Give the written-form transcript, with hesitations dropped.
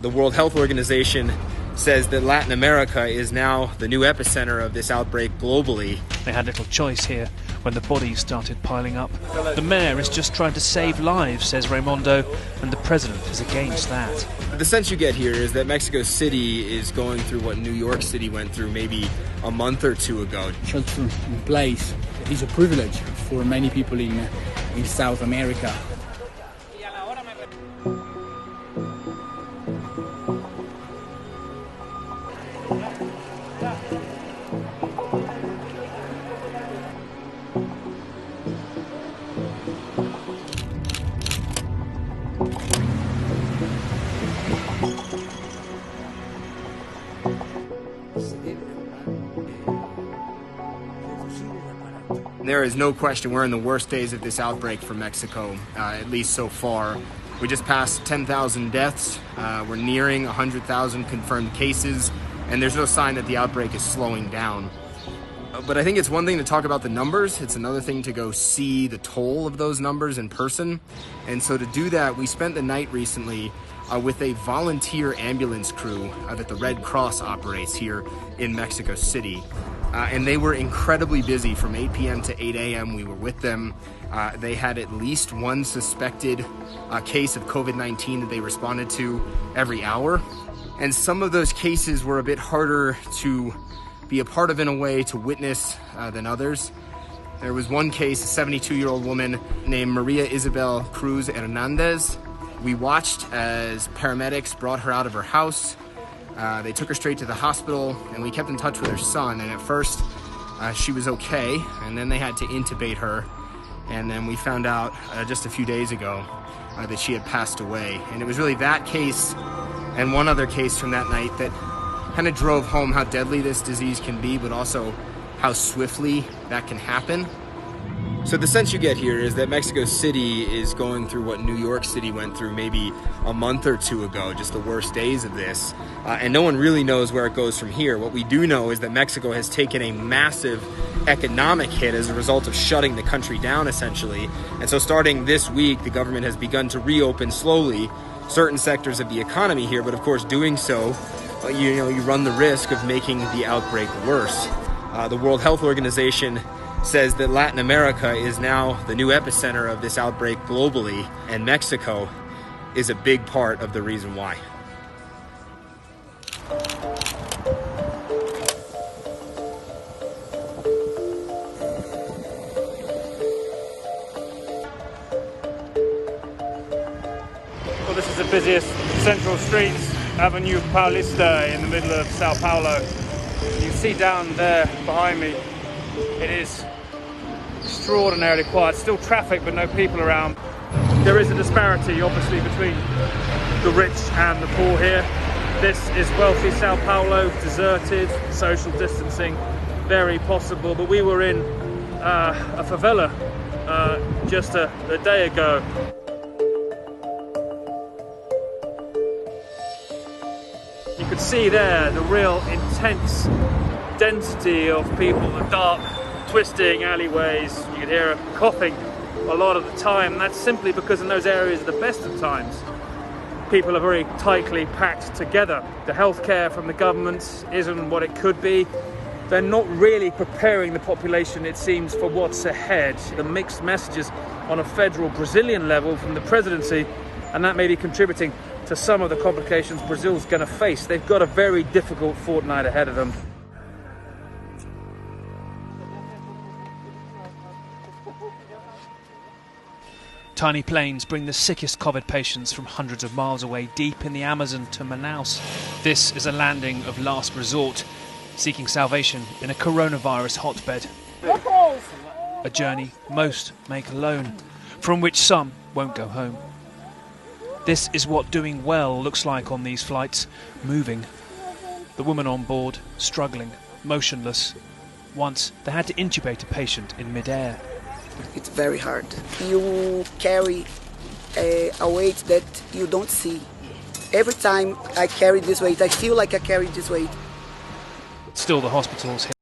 The World Health Organization says that Latin America is now the new epicenter of this outbreak globally. They had little choice here when the bodies started piling up. The mayor is just trying to save lives, says Raimondo, and the president is against that. The sense you get here is that Mexico City is going through what New York City went through maybe a month or two ago. Shelter in place is a privilege for many people in South America. There is no question we're in the worst days of this outbreak for Mexico, at least so far. We just passed 10,000 deaths, we're nearing 100,000 confirmed cases, and there's no sign that the outbreak is slowing down. But I think it's one thing to talk about the numbers, it's another thing to go see the toll of those numbers in person. And so to do that, we spent the night recently with a volunteer ambulance crew that the Red Cross operates here in Mexico City. And they were incredibly busy from 8 p.m. to 8 a.m. We were with them. They had at least one suspected case of COVID-19 that they responded to every hour. And some of those cases were a bit harder to be a part of in a way, to witness than others. There was one case, a 72-year-old woman named Maria Isabel Cruz Hernandez. We watched as paramedics brought her out of her house. They took her straight to the hospital, and we kept in touch with her son. And at first, she was okay, and then they had to intubate her. And then we found out just a few days ago that she had passed away. And it was really that case and one other case from that night that kind of drove home how deadly this disease can be, but also how swiftly that can happen. So the sense you get here is that Mexico City is going through what New York City went through maybe a month or two ago, just the worst days of this. And no one really knows where it goes from here. What we do know is that Mexico has taken a massive economic hit as a result of shutting the country down, essentially. And so starting this week, the government has begun to reopen slowly certain sectors of the economy here. But of course, doing so, you run the risk of making the outbreak worse. The World Health Organization says that Latin America is now the new epicenter of this outbreak globally, and Mexico is a big part of the reason why. Well, this is the busiest central streets, Avenue Paulista, in the middle of Sao Paulo. You can see down there behind me, it is extraordinarily quiet. Still traffic, but no people around. There is a disparity, obviously, between the rich and the poor here. This is wealthy Sao Paulo, deserted, social distancing, very possible. But we were in a favela just a day ago. You could see there the real intense density of people, the dark, twisting alleyways. You could hear coughing a lot of the time, and that's simply because in those areas at the best of times, people are very tightly packed together. The healthcare from the government isn't what it could be. They're not really preparing the population, it seems, for what's ahead. The mixed messages on a federal Brazilian level from the presidency, and that may be contributing to some of the complications Brazil's going to face. They've got a very difficult fortnight ahead of them. Tiny planes bring the sickest COVID patients from hundreds of miles away deep in the Amazon to Manaus. This is a landing of last resort, seeking salvation in a coronavirus hotbed. A journey most make alone, from which some won't go home. This is what doing well looks like on these flights, moving. The woman on board, struggling, motionless. Once they had to intubate a patient in mid-air. It's very hard. You carry a weight that you don't see. Every time I carry this weight, I feel like I carry this weight. Still, the hospitals